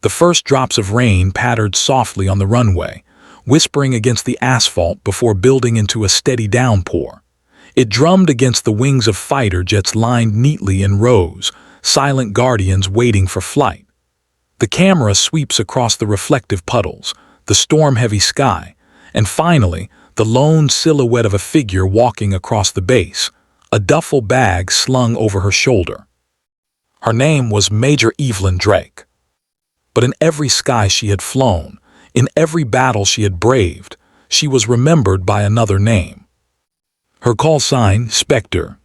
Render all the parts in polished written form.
The first drops of rain pattered softly on the runway, whispering against the asphalt before building into a steady downpour. It drummed against the wings of fighter jets lined neatly in rows, silent guardians waiting for flight. The camera sweeps across the reflective puddles, the storm-heavy sky, and finally, the lone silhouette of a figure walking across the base, a duffel bag slung over her shoulder. Her name was Major Evelyn Drake. But in every sky she had flown, in every battle she had braved, she was remembered by another name. Her call sign, Spectre.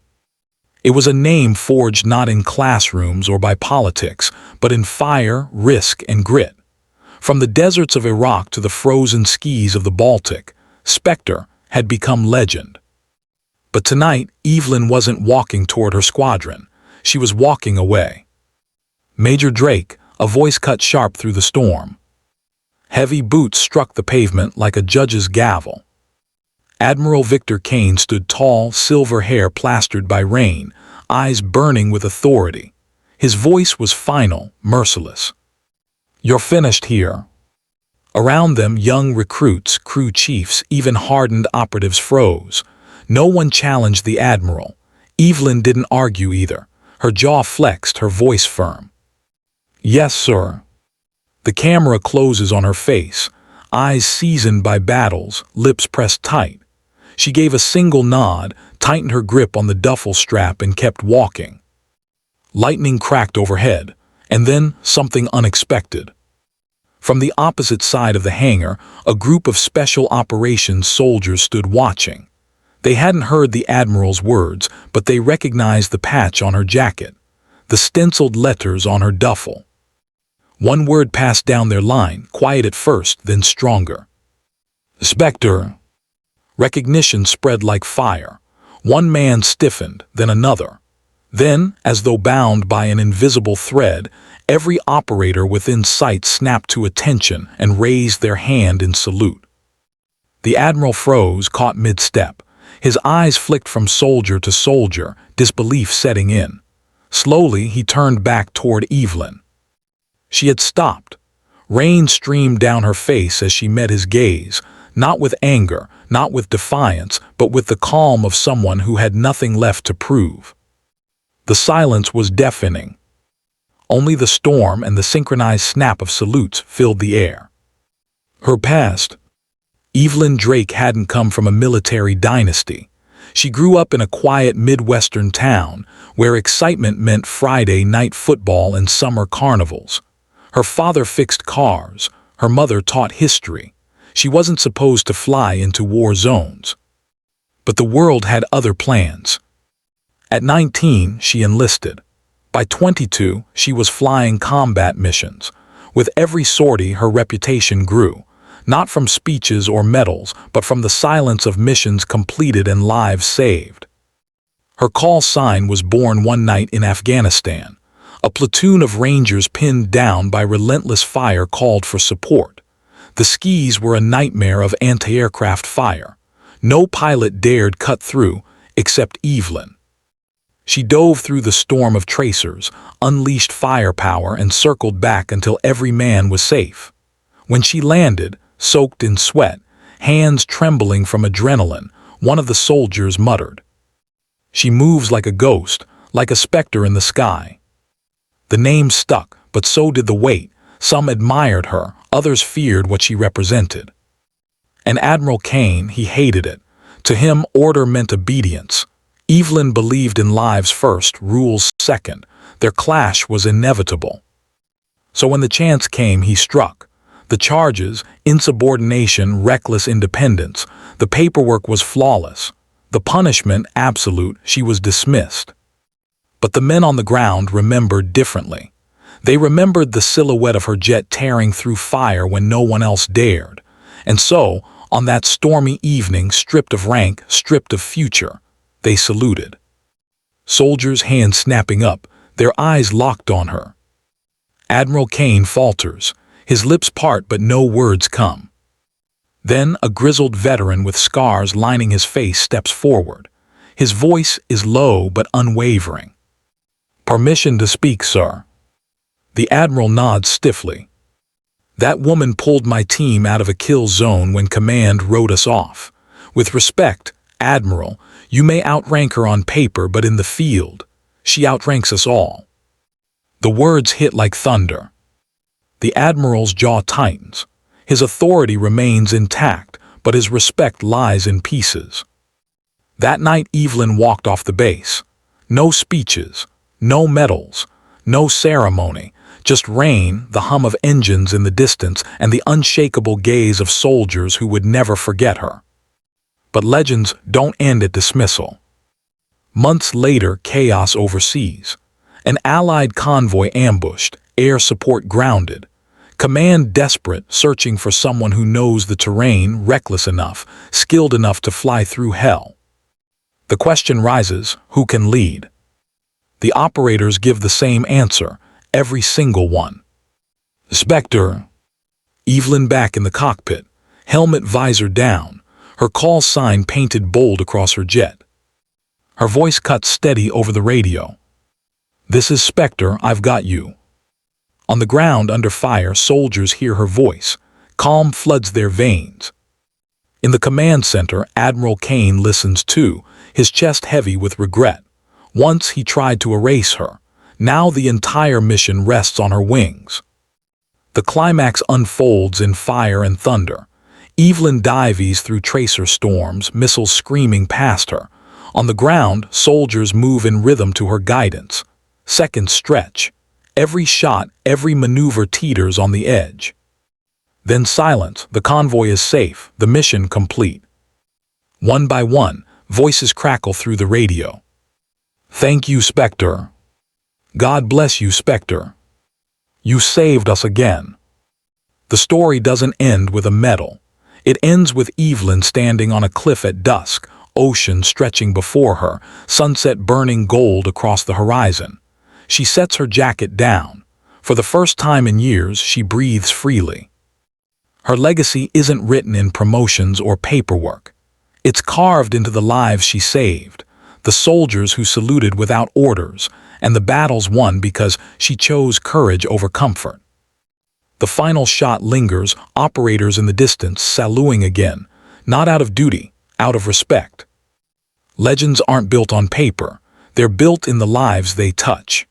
It was a name forged not in classrooms or by politics, but in fire, risk, and grit. From the deserts of Iraq to the frozen skis of the Baltic, Spectre had become legend. But tonight, Evelyn wasn't walking toward her squadron. She was walking away. Major Drake, a voice cut sharp through the storm. Heavy boots struck the pavement like a judge's gavel. Admiral Victor Kane stood tall, silver hair plastered by rain, eyes burning with authority. His voice was final, merciless. "You're finished here." Around them, young recruits, crew chiefs, even hardened operatives froze. No one challenged the admiral. Evelyn didn't argue either. Her jaw flexed, her voice firm. "Yes, sir." The camera closes on her face, eyes seasoned by battles, lips pressed tight. She gave a single nod, tightened her grip on the duffel strap, and kept walking. Lightning cracked overhead, and then something unexpected. From the opposite side of the hangar, a group of special operations soldiers stood watching. They hadn't heard the admiral's words, but they recognized the patch on her jacket, the stenciled letters on her duffel. One word passed down their line, quiet at first, then stronger. "Spectre." Recognition spread like fire. One man stiffened, then another. Then, as though bound by an invisible thread, every operator within sight snapped to attention and raised their hand in salute. The admiral froze, caught mid-step. His eyes flicked from soldier to soldier, disbelief setting in. Slowly, he turned back toward Evelyn. She had stopped. Rain streamed down her face as she met his gaze, not with anger, not with defiance, but with the calm of someone who had nothing left to prove. The silence was deafening. Only the storm and the synchronized snap of salutes filled the air. Her past. Evelyn Drake hadn't come from a military dynasty. She grew up in a quiet Midwestern town where excitement meant Friday night football and summer carnivals. Her father fixed cars. Her mother taught history. She wasn't supposed to fly into war zones. But the world had other plans. At 19, she enlisted. By 22, she was flying combat missions. With every sortie, her reputation grew, not from speeches or medals, but from the silence of missions completed and lives saved. Her call sign was born one night in Afghanistan. A platoon of Rangers pinned down by relentless fire called for support. The skis were a nightmare of anti-aircraft fire. No pilot dared cut through, except Evelyn. She dove through the storm of tracers, unleashed firepower, and circled back until every man was safe. When she landed, soaked in sweat, hands trembling from adrenaline, one of the soldiers muttered, "She moves like a ghost, like a specter in the sky." The name stuck, but so did the weight. Some admired her, others feared what she represented. And Admiral Kane, he hated it. To him, order meant obedience. Evelyn believed in lives first, rules second. Their clash was inevitable. So when the chance came, he struck. The charges, insubordination, reckless independence. The paperwork was flawless. The punishment, absolute. She was dismissed. But the men on the ground remembered differently. They remembered the silhouette of her jet tearing through fire when no one else dared. And so, on that stormy evening, stripped of rank, stripped of future, they saluted. Soldiers' hands snapping up, their eyes locked on her. Admiral Kane falters. His lips part but no words come. Then a grizzled veteran with scars lining his face steps forward. His voice is low but unwavering. "Permission to speak, sir." The admiral nods stiffly. That woman pulled my team out of a kill zone when command wrote us off. With respect, Admiral, you may outrank her on paper, but in the field, she outranks us all." The words hit like thunder. The Admiral's jaw tightens. His authority remains intact, but his respect lies in pieces. That night Evelyn walked off the base. No speeches, no medals, no ceremony, just rain, the hum of engines in the distance, and the unshakable gaze of soldiers who would never forget her. But legends don't end at dismissal. Months later, chaos overseas. An Allied convoy ambushed, air support grounded. Command desperate, searching for someone who knows the terrain, reckless enough, skilled enough to fly through hell. The question rises, who can lead? The operators give the same answer, every single one. "Spectre." Evelyn back in the cockpit, helmet visor down, her call sign painted bold across her jet. Her voice cut steady over the radio. "This is Spectre, I've got you." On the ground under fire, soldiers hear her voice. Calm floods their veins. In the command center, Admiral Kane listens too, his chest heavy with regret. Once he tried to erase her. Now the entire mission rests on her wings. The climax unfolds in fire and thunder. Evelyn dives through tracer storms, missiles screaming past her. On the ground, soldiers move in rhythm to her guidance. Seconds stretch. Every shot, every maneuver teeters on the edge. Then silence. The convoy is safe, the mission complete. One by one, voices crackle through the radio. "Thank you, Spectre." "God bless you, Spectre. You saved us again." The story doesn't end with a medal. It ends with Evelyn standing on a cliff at dusk, ocean stretching before her, sunset burning gold across the horizon. She sets her jacket down. For the first time in years, she breathes freely. Her legacy isn't written in promotions or paperwork. It's carved into the lives she saved, the soldiers who saluted without orders, and the battles won because she chose courage over comfort. The final shot lingers, operators in the distance saluting again, not out of duty, out of respect. Legends aren't built on paper, they're built in the lives they touch.